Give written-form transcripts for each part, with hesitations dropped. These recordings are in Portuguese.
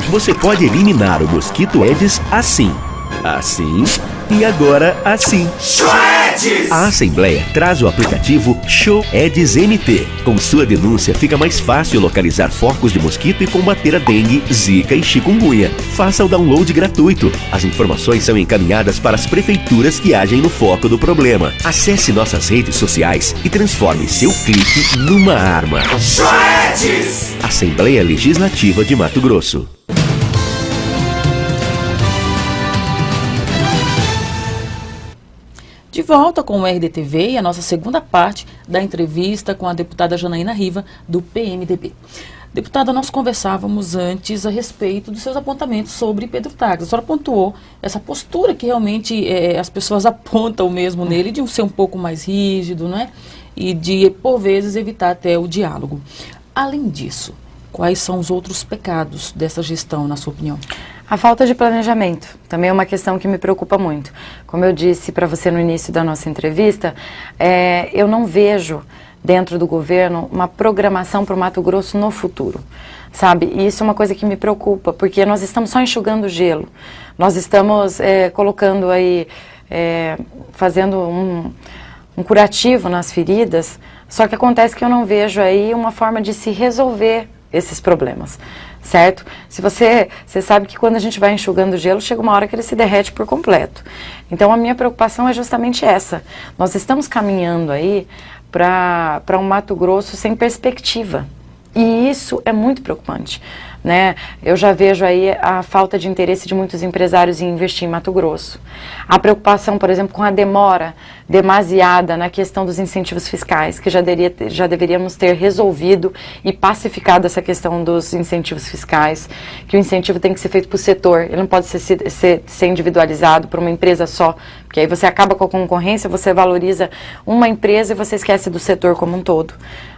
Você pode eliminar o mosquito Aedes assim, assim e agora assim. A Assembleia traz o aplicativo Show Aedes MT. Com sua denúncia, fica mais fácil localizar focos de mosquito e combater a dengue, zika e chikungunya. Faça o download gratuito. As informações são encaminhadas para as prefeituras que agem no foco do problema. Acesse nossas redes sociais e transforme seu clique numa arma. Assembleia Legislativa de Mato Grosso. De volta com o RDTV e a nossa segunda parte da entrevista com a deputada Janaína Riva, do PMDB. Deputada, nós conversávamos antes a respeito dos seus apontamentos sobre Pedro Taques. A senhora pontuou essa postura que realmente as pessoas apontam mesmo nele, de ser um pouco mais rígido, né? E de, por vezes, evitar até o diálogo. Além disso, quais são os outros pecados dessa gestão, na sua opinião? A falta de planejamento também é uma questão que me preocupa muito. Como eu disse para você no início da nossa entrevista, eu não vejo dentro do governo uma programação para o Mato Grosso no futuro, sabe? E isso é uma coisa que me preocupa, porque nós estamos só enxugando gelo. Nós estamos colocando aí, fazendo um curativo nas feridas, só que acontece que eu não vejo aí uma forma de se resolver esses problemas, certo? Se você sabe que quando a gente vai enxugando gelo, chega uma hora que ele se derrete por completo. Então a minha preocupação é justamente essa. Nós estamos caminhando aí para um Mato Grosso sem perspectiva. E isso é muito preocupante, né? Eu já vejo aí a falta de interesse de muitos empresários em investir em Mato Grosso. A preocupação, por exemplo, com a demora demasiada na questão dos incentivos fiscais, que já deveríamos ter resolvido e pacificado essa questão dos incentivos fiscais, que o incentivo tem que ser feito para o setor, ele não pode ser individualizado por uma empresa só, porque aí você acaba com a concorrência, você valoriza uma empresa e você esquece do setor como um todo.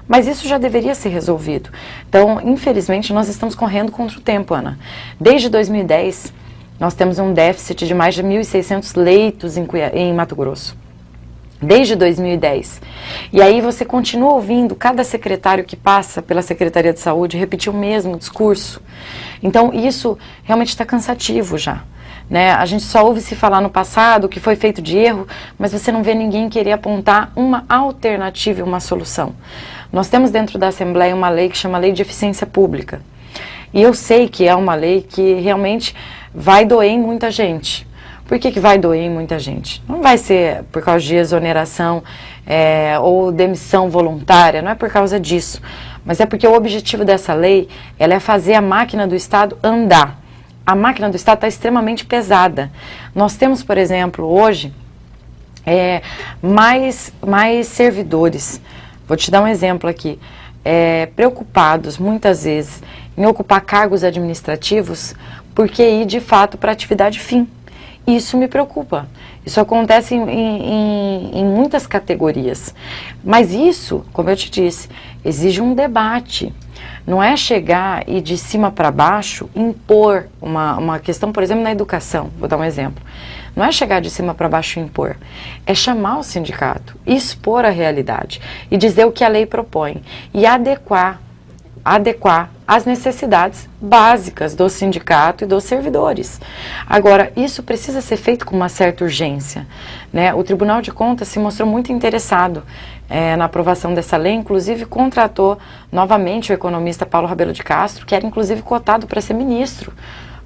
Mas isso já deveria ser resolvido. Então, infelizmente, nós estamos correndo contra o tempo, Ana. Desde 2010, nós temos um déficit de mais de 1.600 leitos em Mato Grosso. Desde 2010. E aí você continua ouvindo cada secretário que passa pela Secretaria de Saúde repetir o mesmo discurso. Então, isso realmente está cansativo já. Né? A gente só ouve se falar no passado o que foi feito de erro, mas você não vê ninguém querer apontar uma alternativa e uma solução. Nós temos dentro da Assembleia uma lei que chama Lei de Eficiência Pública. E eu sei que é uma lei que realmente vai doer em muita gente. Por que vai doer em muita gente? Não vai ser por causa de exoneração ou demissão voluntária, não é por causa disso. Mas é porque o objetivo dessa lei ela é fazer a máquina do Estado andar. A máquina do Estado está extremamente pesada. Nós temos, por exemplo, hoje, mais servidores. Vou te dar um exemplo aqui. Preocupados, muitas vezes, em ocupar cargos administrativos, porque ir, de fato, para atividade fim. Isso me preocupa. Isso acontece em muitas categorias. Mas isso, como eu te disse, exige um debate. Não é chegar e de cima para baixo impor uma questão, por exemplo, na educação. Vou dar um exemplo. Não é chegar de cima para baixo e impor. É chamar o sindicato, expor a realidade e dizer o que a lei propõe e adequar às necessidades básicas do sindicato e dos servidores. Agora, isso precisa ser feito com uma certa urgência, né? O Tribunal de Contas se mostrou muito interessado na aprovação dessa lei, inclusive contratou novamente o economista Paulo Rabelo de Castro, que era inclusive cotado para ser ministro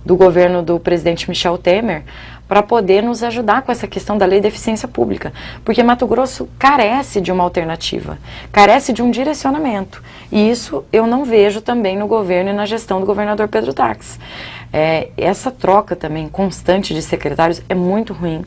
do governo do presidente Michel Temer, para poder nos ajudar com essa questão da lei de eficiência pública, porque Mato Grosso carece de uma alternativa, carece de um direcionamento, e isso eu não vejo também no governo e na gestão do governador Pedro Taques. Essa troca também constante de secretários é muito ruim.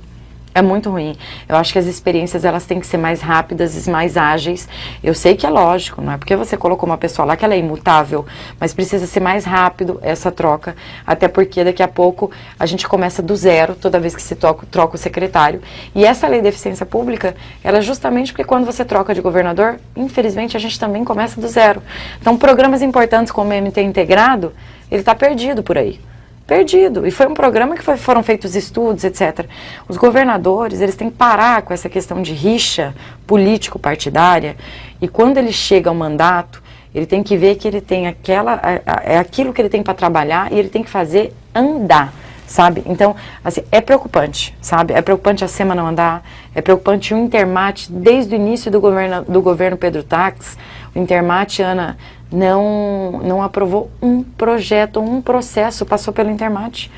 É muito ruim. Eu acho que as experiências elas têm que ser mais rápidas e mais ágeis. Eu sei que é lógico, não é porque você colocou uma pessoa lá que ela é imutável, mas precisa ser mais rápido essa troca, até porque daqui a pouco a gente começa do zero toda vez que se troca o secretário. E essa lei de eficiência pública, ela é justamente porque quando você troca de governador, infelizmente a gente também começa do zero. Então programas importantes como o MT integrado, ele está perdido por aí. Perdido. E foi um programa que foram feitos estudos, etc. Os governadores, eles têm que parar com essa questão de rixa político-partidária e quando ele chega ao mandato, Ele tem que ver que ele tem é aquilo que ele tem para trabalhar e ele tem que fazer andar, sabe? Então, assim, é preocupante, sabe? É preocupante a SEMA não andar, é preocupante o Intermate, desde o início do governo Pedro Tax, o Intermate, Ana, não aprovou um projeto, um processo, passou pelo Intermate.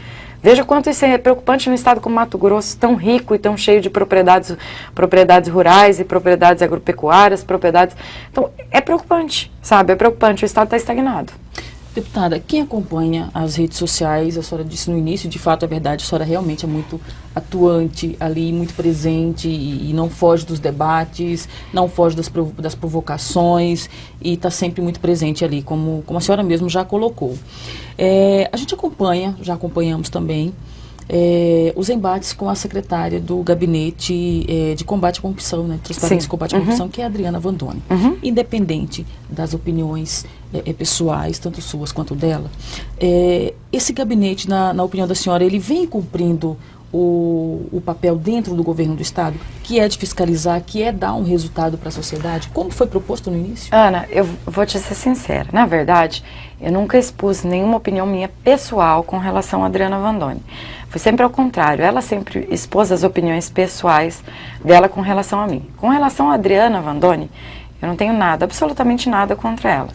Veja quanto isso é preocupante no estado como Mato Grosso, tão rico e tão cheio de propriedades rurais e propriedades agropecuárias, Então, é preocupante, sabe? É preocupante, o estado está estagnado. Deputada, quem acompanha as redes sociais, a senhora disse no início, de fato é verdade, a senhora realmente é muito atuante ali, muito presente e não foge dos debates, não foge das provocações e está sempre muito presente ali, como a senhora mesmo já colocou. A gente já acompanhamos também os embates com a secretária do Gabinete de Combate à Corrupção, né, Transparência e Combate à Corrupção, que é a Adriana Vandoni. Independente das opiniões pessoais, tanto suas quanto dela, esse gabinete, na opinião da senhora, ele vem cumprindo o papel dentro do governo do Estado, que é de fiscalizar, que é dar um resultado para a sociedade, como foi proposto no início? Ana, eu vou te ser sincera. Na verdade, eu nunca expus nenhuma opinião minha pessoal com relação a Adriana Vandoni. Foi sempre ao contrário. Ela sempre expôs as opiniões pessoais dela com relação a mim. Com relação a Adriana Vandoni, eu não tenho nada, absolutamente nada contra ela.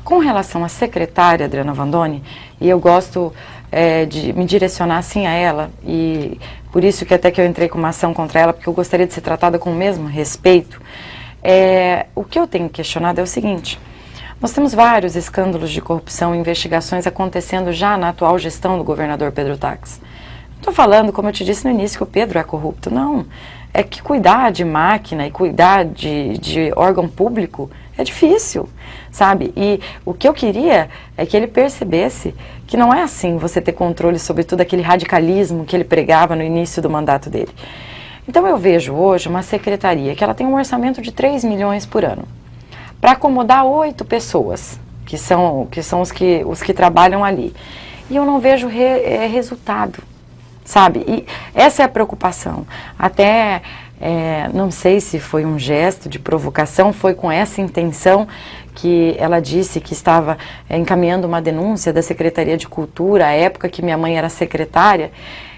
Com relação à secretária Adriana Vandoni, e eu gosto de me direcionar assim a ela, e por isso que até que eu entrei com uma ação contra ela, porque eu gostaria de ser tratada com o mesmo respeito, o que eu tenho questionado é o seguinte: nós temos vários escândalos de corrupção e investigações acontecendo já na atual gestão do governador Pedro Tax. Não estou falando, como eu te disse no início, que o Pedro é corrupto, não. É que cuidar de máquina e cuidar de órgão público é difícil, sabe? E o que eu queria é que ele percebesse que não é assim você ter controle sobre tudo aquele radicalismo que ele pregava no início do mandato dele. Então eu vejo hoje uma secretaria que ela tem um orçamento de 3 milhões por ano para acomodar 8 pessoas, que são os que trabalham ali. E eu não vejo resultado, sabe? E essa é a preocupação. Até, não sei se foi um gesto de provocação, foi com essa intenção que ela disse que estava encaminhando uma denúncia da Secretaria de Cultura, à época que minha mãe era secretária,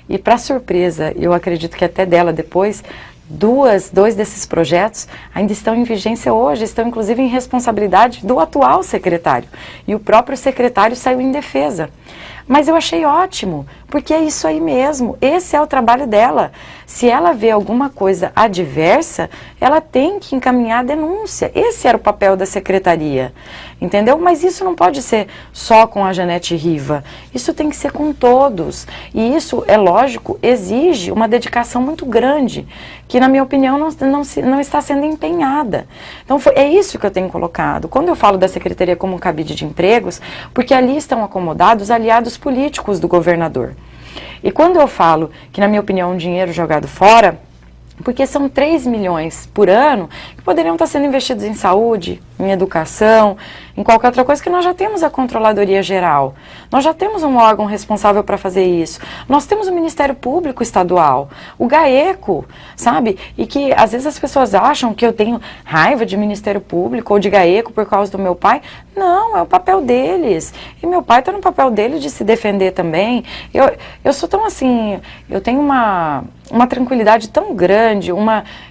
e para surpresa, eu acredito que até dela depois, dois desses projetos ainda estão em vigência hoje, estão inclusive em responsabilidade do atual secretário, e o próprio secretário saiu em defesa. Mas eu achei ótimo, porque é isso aí mesmo, esse é o trabalho dela. Se ela vê alguma coisa adversa, ela tem que encaminhar a denúncia. Esse era o papel da secretaria, entendeu? Mas isso não pode ser só com a Janete Riva, isso tem que ser com todos. E isso, é lógico, exige uma dedicação muito grande, que na minha opinião não está sendo empenhada. Então é isso que eu tenho colocado. Quando eu falo da secretaria como um cabide de empregos, porque ali estão acomodados aliados políticos do governador. E quando eu falo que, na minha opinião, um dinheiro jogado fora, porque são 3 milhões por ano que poderiam estar sendo investidos em saúde, em educação, em qualquer outra coisa, que nós já temos a Controladoria Geral, nós já temos um órgão responsável para fazer isso, nós temos o Ministério Público Estadual, o GAECO, sabe? E que às vezes as pessoas acham que eu tenho raiva de Ministério Público ou de GAECO por causa do meu pai. Não, é o papel deles. E meu pai está no papel dele de se defender também. Eu sou tão assim, eu tenho uma tranquilidade tão grande,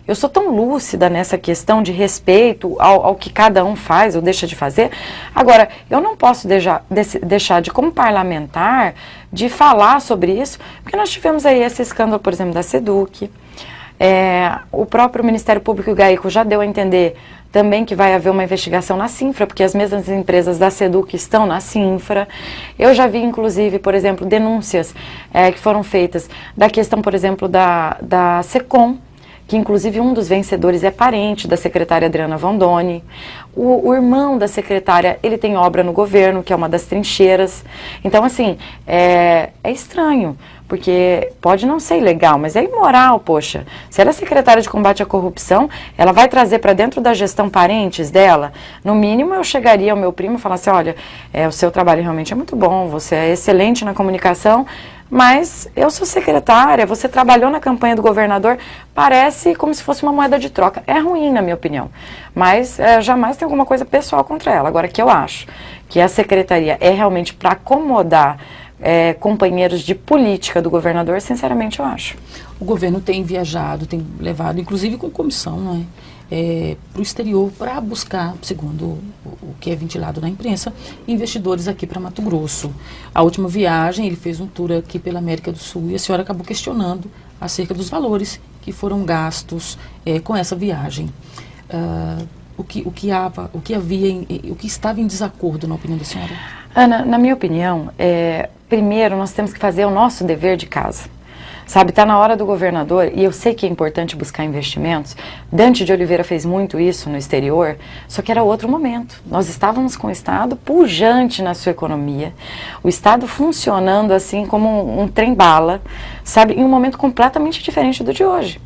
eu sou tão lúcida nessa questão de respeito ao que cada um faz ou deixa de fazer. Agora, eu não posso deixar de, como parlamentar, de falar sobre isso, porque nós tivemos aí esse escândalo, por exemplo, da SEDUC. O próprio Ministério Público e o GAECO já deu a entender também que vai haver uma investigação na Cinfra, porque as mesmas empresas da SEDUC estão na Cinfra. Eu já vi, inclusive, por exemplo, denúncias que foram feitas da questão, por exemplo, da SECOM, que inclusive um dos vencedores é parente da secretária Adriana Vandoni. O irmão da secretária, ele tem obra no governo, que é uma das trincheiras. Então, assim, é estranho, porque pode não ser ilegal, mas é imoral, poxa. Se ela é secretária de combate à corrupção, ela vai trazer para dentro da gestão parentes dela. No mínimo, eu chegaria ao meu primo e falasse, olha, o seu trabalho realmente é muito bom, você é excelente na comunicação, mas eu sou secretária, você trabalhou na campanha do governador, parece como se fosse uma moeda de troca. É ruim, na minha opinião, mas jamais tem alguma coisa pessoal contra ela. Agora, que eu acho que a secretaria é realmente para acomodar companheiros de política do governador, sinceramente eu acho. O governo tem viajado, tem levado, inclusive com comissão, não é? Para o exterior para buscar, segundo o que é ventilado na imprensa, investidores aqui para Mato Grosso. A última viagem, ele fez um tour aqui pela América do Sul e a senhora acabou questionando acerca dos valores que foram gastos com essa viagem. O que estava em desacordo, na opinião da senhora? Ana, na minha opinião, primeiro nós temos que fazer o nosso dever de casa. Sabe, está na hora do governador, e eu sei que é importante buscar investimentos. Dante de Oliveira fez muito isso no exterior, só que era outro momento. Nós estávamos com o Estado pujante na sua economia, o Estado funcionando assim como um trem-bala, sabe, em um momento completamente diferente do de hoje.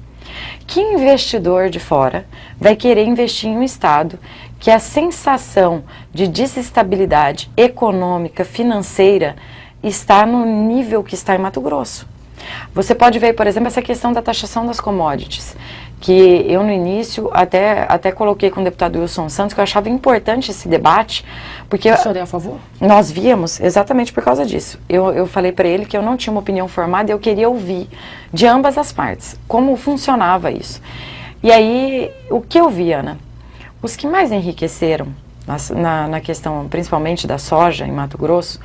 Que investidor de fora vai querer investir em um Estado que a sensação de desestabilidade econômica, financeira, está no nível que está em Mato Grosso? Você pode ver, por exemplo, essa questão da taxação das commodities, que eu no início até coloquei com o deputado Wilson Santos, que eu achava importante esse debate, porque a senhora é a favor? Nós víamos exatamente por causa disso. Eu falei para ele que eu não tinha uma opinião formada e eu queria ouvir de ambas as partes, como funcionava isso. E aí, o que eu vi, Ana? Os que mais enriqueceram na questão, principalmente da soja em Mato Grosso,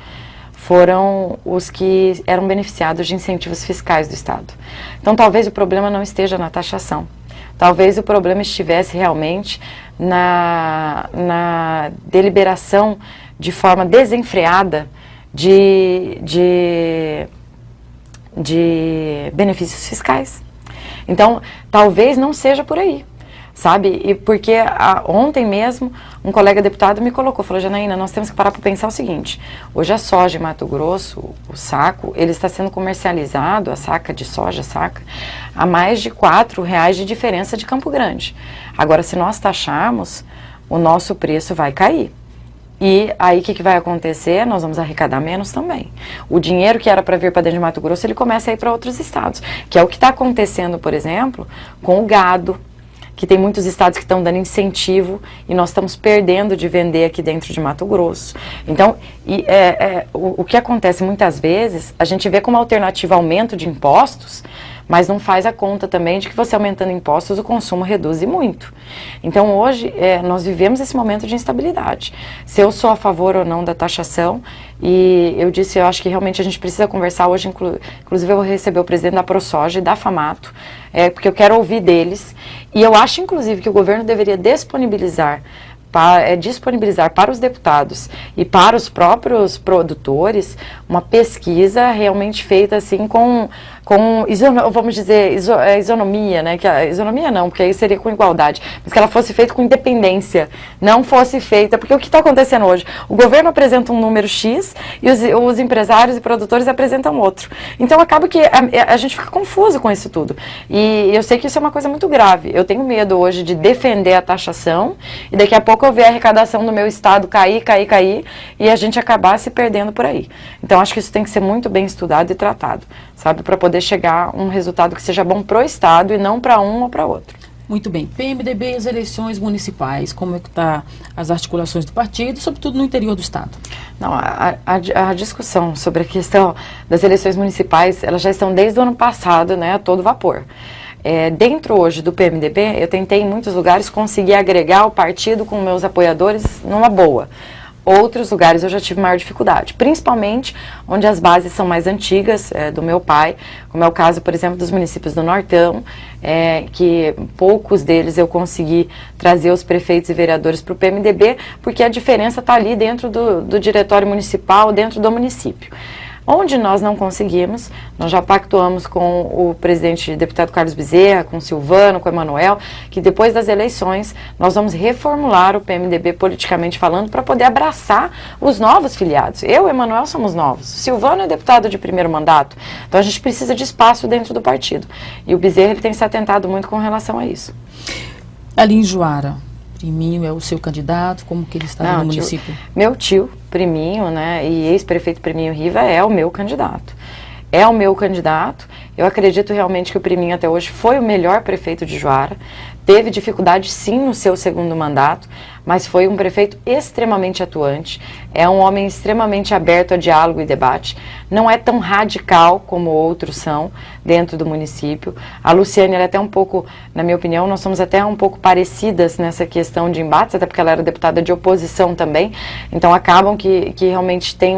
foram os que eram beneficiados de incentivos fiscais do Estado. Então, talvez o problema não esteja na taxação. Talvez o problema estivesse realmente na deliberação de forma desenfreada de benefícios fiscais. Então, talvez não seja por aí. Sabe? E porque ontem mesmo um colega deputado me colocou, falou: Janaína, nós temos que parar para pensar o seguinte: hoje a soja em Mato Grosso, o saco, ele está sendo comercializado, a saca de soja, a mais de R$4 de diferença de Campo Grande. Agora, se nós taxarmos, o nosso preço vai cair. E aí o que vai acontecer? Nós vamos arrecadar menos também. O dinheiro que era para vir para dentro de Mato Grosso, ele começa a ir para outros estados, que é o que está acontecendo, por exemplo, com o gado, que tem muitos estados que estão dando incentivo e nós estamos perdendo de vender aqui dentro de Mato Grosso. Então, o que acontece muitas vezes, a gente vê como alternativa aumento de impostos, mas não faz a conta também de que você aumentando impostos o consumo reduz e muito. Então hoje nós vivemos esse momento de instabilidade. Se eu sou a favor ou não da taxação, e eu disse, eu acho que realmente a gente precisa conversar hoje, inclusive eu vou receber o presidente da ProSoja e da FAMATO, porque eu quero ouvir deles, e eu acho inclusive que o governo deveria disponibilizar para os deputados e para os próprios produtores uma pesquisa realmente feita assim vamos dizer, isonomia, né? Que a isonomia não, porque aí seria com igualdade, mas que ela fosse feita com independência, não fosse feita, porque o que está acontecendo hoje? O governo apresenta um número X e os empresários e produtores apresentam outro. Então acaba que a gente fica confuso com isso tudo. E eu sei que isso é uma coisa muito grave. Eu tenho medo hoje de defender a taxação e daqui a pouco eu ver a arrecadação do meu estado cair, e a gente acabar se perdendo por aí. Então acho que isso tem que ser muito bem estudado e tratado, sabe, para poder chegar a um resultado que seja bom para o estado e não para um ou para outro. Muito bem. PMDB e as eleições municipais, como é que está as articulações do partido, sobretudo no interior do estado? Não, a discussão sobre a questão das eleições municipais, elas já estão desde o ano passado, né, a todo vapor. Dentro hoje do PMDB, eu tentei em muitos lugares conseguir agregar o partido com meus apoiadores numa boa. Outros lugares eu já tive maior dificuldade, principalmente onde as bases são mais antigas do meu pai, como é o caso, por exemplo, dos municípios do Nortão, que poucos deles eu consegui trazer os prefeitos e vereadores para o PMDB, porque a diferença está ali dentro do diretório municipal, dentro do município. Onde nós não conseguimos, nós já pactuamos com o presidente deputado Carlos Bezerra, com o Silvano, com o Emanuel, que depois das eleições nós vamos reformular o PMDB politicamente falando para poder abraçar os novos filiados. Eu e o Emanuel somos novos, o Silvano é deputado de primeiro mandato, então a gente precisa de espaço dentro do partido. E o Bezerra ele tem se atentado muito com relação a isso. Ali em Juara, Priminho é o seu candidato, como que ele está no município? Meu tio, Priminho, né, e ex-prefeito Priminho Riva é o meu candidato. é o meu candidato. Eu acredito realmente que o Priminho até hoje foi o melhor prefeito de Juara. Teve dificuldade sim no seu segundo mandato, mas foi um prefeito extremamente atuante, é um homem extremamente aberto a diálogo e debate, não é tão radical como outros são dentro do município. A Luciane, ela é até um pouco, na minha opinião, nós somos até um pouco parecidas nessa questão de embates, até porque ela era deputada de oposição também, então acabam que realmente tem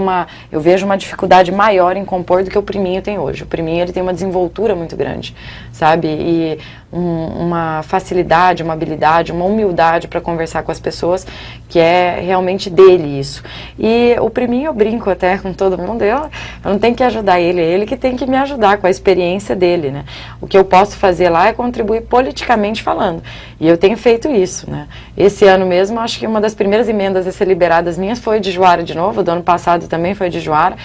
eu vejo uma dificuldade maior em compor do que o Priminho tem hoje. O Priminho, ele tem uma desenvoltura muito grande, sabe, e uma facilidade, uma habilidade, uma humildade para conversar com as pessoas, que é realmente dele isso. E o Priminho, eu brinco até com todo mundo, eu não tenho que ajudar ele, é ele que tem que me ajudar com a experiência dele, né? O que eu posso fazer lá é contribuir politicamente falando, e eu tenho feito isso, né? Esse ano mesmo, acho que uma das primeiras emendas a ser liberadas minhas foi de Juara de novo, do ano passado também foi de Juara.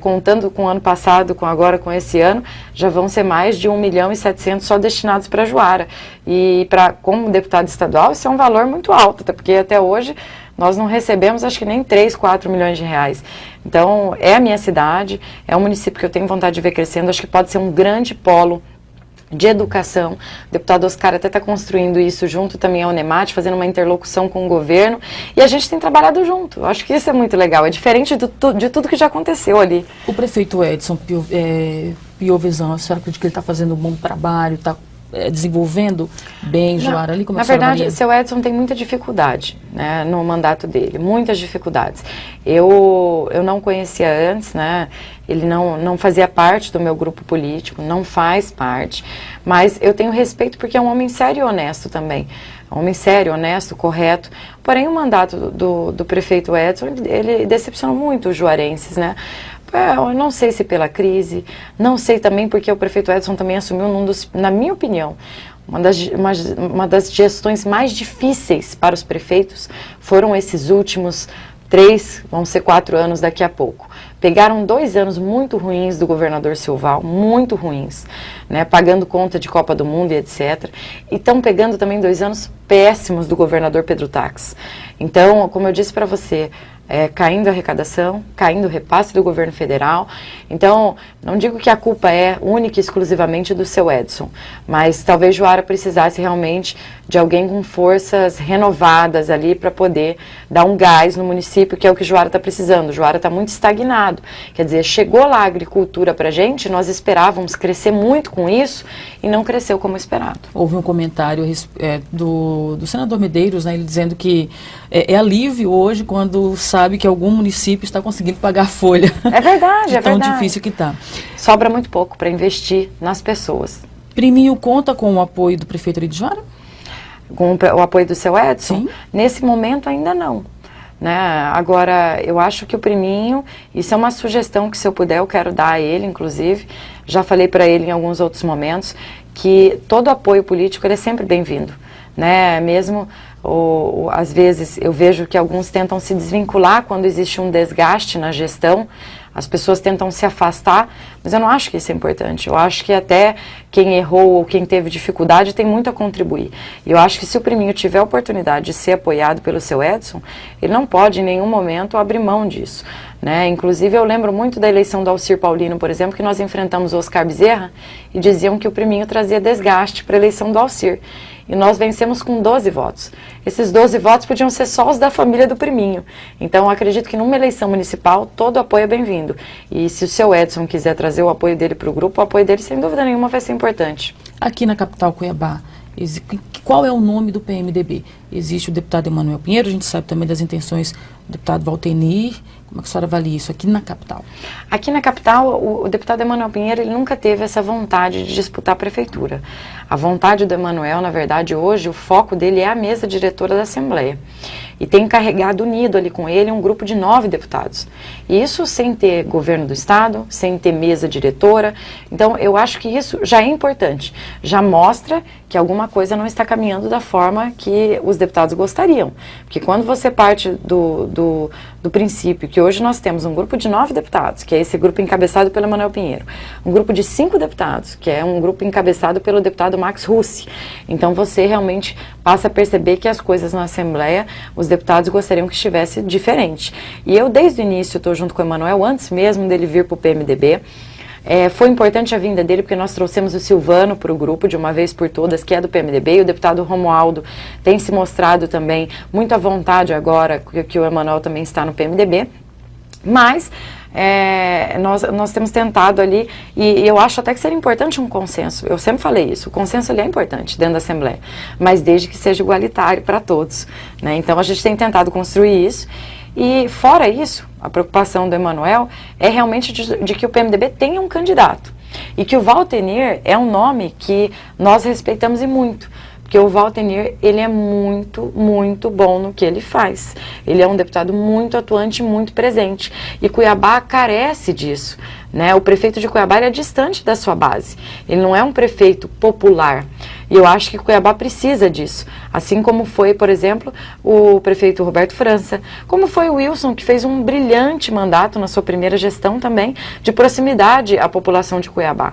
Contando com o ano passado, agora com esse ano, já vão ser mais de 1.700.000 só destinados para Juara. E como deputado estadual, isso é um valor muito alto, até porque até hoje nós não recebemos, acho que nem 3, 4 milhões de reais. Então, é a minha cidade, é um município que eu tenho vontade de ver crescendo, acho que pode ser um grande polo de educação. O deputado Oscar até está construindo isso junto também ao Unemat, fazendo uma interlocução com o governo, e a gente tem trabalhado junto. Acho que isso é muito legal, é diferente de tudo que já aconteceu ali. O prefeito Edson Piovesan, a senhora acredita que ele está fazendo um bom trabalho, está desenvolvendo bem Juara ali? Como na verdade, o seu Edson tem muita dificuldade, né, no mandato dele, muitas dificuldades. Eu não conhecia antes, né, ele não fazia parte do meu grupo político, não faz parte, mas eu tenho respeito porque é um homem sério e honesto também. Um homem sério, honesto, correto. Porém, o mandato do prefeito Edson, ele decepcionou muito os juarenses, né? Eu não sei se pela crise, não sei também porque o prefeito Edson também assumiu na minha opinião, uma das gestões mais difíceis para os prefeitos foram esses últimos 3, vão ser 4 anos daqui a pouco. Pegaram 2 anos muito ruins do governador Silval, muito ruins, né, pagando conta de Copa do Mundo e etc. E estão pegando também 2 anos péssimos do governador Pedro Tax. Então, como eu disse para você, caindo a arrecadação, caindo o repasse do governo federal. Então, não digo que a culpa é única e exclusivamente do seu Edson, mas talvez Juara precisasse realmente de alguém com forças renovadas ali para poder dar um gás no município, que é o que Juara está precisando. Juara está muito estagnado. Quer dizer, chegou lá a agricultura para a gente, nós esperávamos crescer muito com isso e não cresceu como esperado. Houve um comentário do senador Medeiros, né, ele dizendo que é alívio hoje quando sabe que algum município está conseguindo pagar a folha. É verdade, é tão verdade. Difícil que está. Sobra muito pouco para investir nas pessoas. Priminho conta com o apoio do prefeito ali de Juara? Com o apoio do seu Edson? Sim. Nesse momento ainda não. Né? Agora, eu acho que o Priminho, isso é uma sugestão que se eu puder eu quero dar a ele, inclusive, já falei para ele em alguns outros momentos, que todo apoio político ele é sempre bem-vindo, né? Mesmo, às vezes, eu vejo que alguns tentam se desvincular quando existe um desgaste na gestão, as pessoas tentam se afastar, mas eu não acho que isso é importante. Eu acho que até quem errou ou quem teve dificuldade tem muito a contribuir. E eu acho que se o Priminho tiver a oportunidade de ser apoiado pelo seu Edson, ele não pode em nenhum momento abrir mão disso, né? Inclusive eu lembro muito da eleição do Alcir Paulino, por exemplo, que nós enfrentamos o Oscar Bezerra e diziam que o Priminho trazia desgaste para a eleição do Alcir. E nós vencemos com 12 votos. Esses 12 votos podiam ser só os da família do Priminho. Então, eu acredito que numa eleição municipal, todo apoio é bem-vindo. E se o seu Edson quiser trazer o apoio dele para o grupo, o apoio dele, sem dúvida nenhuma, vai ser importante. Aqui na capital Cuiabá, qual é o nome do PMDB? Existe o deputado Emanuel Pinheiro, a gente sabe também das intenções do deputado Valtenir. Como é que a senhora avalia isso aqui na capital? Aqui na capital, o deputado Emanuel Pinheiro, ele nunca teve essa vontade de disputar a prefeitura. A vontade do Emanuel, na verdade, hoje, o foco dele é a mesa diretora da Assembleia. E tem encarregado, unido ali com ele, um grupo de 9 deputados. E isso sem ter governo do Estado, sem ter mesa diretora. Então, eu acho que isso já é importante. Já mostra que alguma coisa não está caminhando da forma que os deputados gostariam. Porque quando você parte do princípio que hoje nós temos um grupo de 9 deputados, que é esse grupo encabeçado pelo Emanuel Pinheiro, um grupo de 5 deputados, que é um grupo encabeçado pelo deputado Max Russi. Então você realmente passa a perceber que as coisas na Assembleia, os deputados gostariam que estivesse diferente. E eu desde o início estou junto com o Emanuel, antes mesmo dele vir para o PMDB, Foi importante a vinda dele porque nós trouxemos o Silvano para o grupo de uma vez por todas, que é do PMDB, e o deputado Romualdo tem se mostrado também muito à vontade agora, que o Emanuel também está no PMDB, mas nós temos tentado ali, e eu acho até que seria importante um consenso. Eu sempre falei isso, o consenso ele é importante dentro da Assembleia, mas desde que seja igualitário para todos, né? Então a gente tem tentado construir isso, e fora isso, a preocupação do Emanuel é realmente de que o PMDB tenha um candidato, e que o Waltenir é um nome que nós respeitamos e muito. Porque o Waltenir, ele é muito, muito bom no que ele faz. Ele é um deputado muito atuante, muito presente. E Cuiabá carece disso, né? O prefeito de Cuiabá é distante da sua base. Ele não é um prefeito popular. E eu acho que Cuiabá precisa disso. Assim como foi, por exemplo, o prefeito Roberto França. Como foi o Wilson, que fez um brilhante mandato na sua primeira gestão também, de proximidade à população de Cuiabá.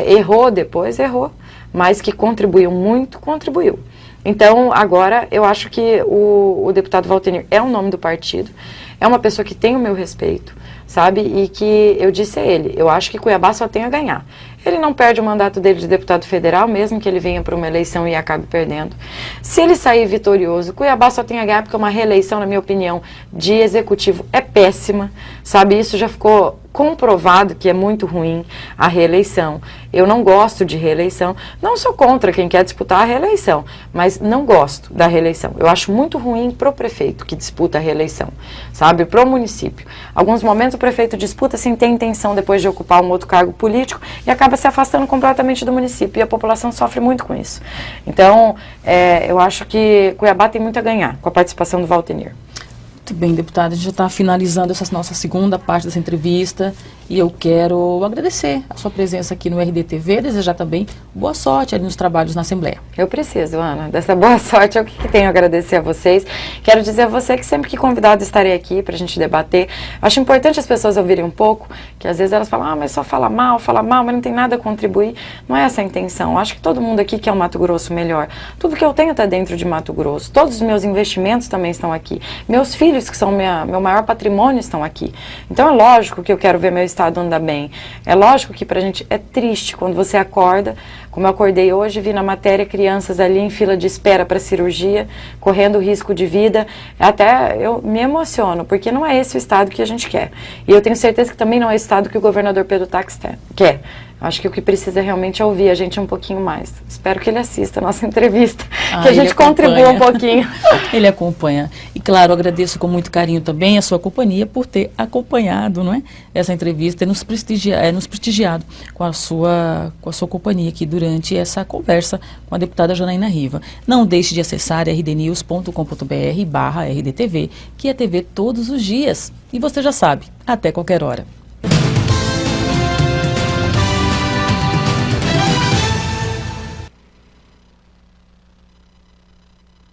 Errou depois, errou. Mas que contribuiu muito, contribuiu. Então, agora, eu acho que o deputado Waltenir é um nome do partido, é uma pessoa que tem o meu respeito, sabe? E que eu disse a ele, eu acho que Cuiabá só tem a ganhar. Ele não perde o mandato dele de deputado federal, mesmo que ele venha para uma eleição e acabe perdendo. Se ele sair vitorioso, Cuiabá só tem a ganhar, porque uma reeleição, na minha opinião, de executivo é péssima, sabe? Isso já ficou comprovado que é muito ruim a reeleição. Eu não gosto de reeleição, não sou contra quem quer disputar a reeleição, mas não gosto da reeleição. Eu acho muito ruim pro prefeito que disputa a reeleição, sabe, pro município. Alguns momentos o prefeito disputa sem ter intenção depois de ocupar um outro cargo político e acaba se afastando completamente do município, e a população sofre muito com isso. Então, eu acho que Cuiabá tem muito a ganhar com a participação do Waltenir. Muito bem, deputada, a gente já está finalizando essa nossa segunda parte dessa entrevista e eu quero agradecer a sua presença aqui no RDTV, desejar também boa sorte ali nos trabalhos na Assembleia. Eu preciso, Ana, dessa boa sorte. Eu que tenho a agradecer a vocês. Quero dizer a você que sempre que convidado estarei aqui para a gente debater. Acho importante as pessoas ouvirem um pouco, que às vezes elas falam, mas só fala mal, mas não tem nada a contribuir. Não é essa a intenção. Acho que todo mundo aqui quer um Mato Grosso melhor. Tudo que eu tenho está dentro de Mato Grosso. Todos os meus investimentos também estão aqui. Meus filhos, que são meu maior patrimônio, estão aqui. Então é lógico que eu quero ver meu estado andar bem. É lógico que pra gente é triste quando você acorda, como eu acordei hoje, vi na matéria crianças ali em fila de espera para cirurgia, correndo risco de vida. Até eu me emociono, porque não é esse o estado que a gente quer. E eu tenho certeza que também não é o estado que o governador Pedro Taques quer. Acho que o que precisa realmente é ouvir a gente um pouquinho mais. Espero que ele assista a nossa entrevista, que a gente contribua um pouquinho. Ele acompanha. E claro, agradeço com muito carinho também a sua companhia por ter acompanhado, não é, essa entrevista e nos prestigiado com a sua companhia aqui durante essa conversa com a deputada Janaína Riva. Não deixe de acessar rdnews.com.br/rdtv, que é TV todos os dias. E você já sabe, até qualquer hora.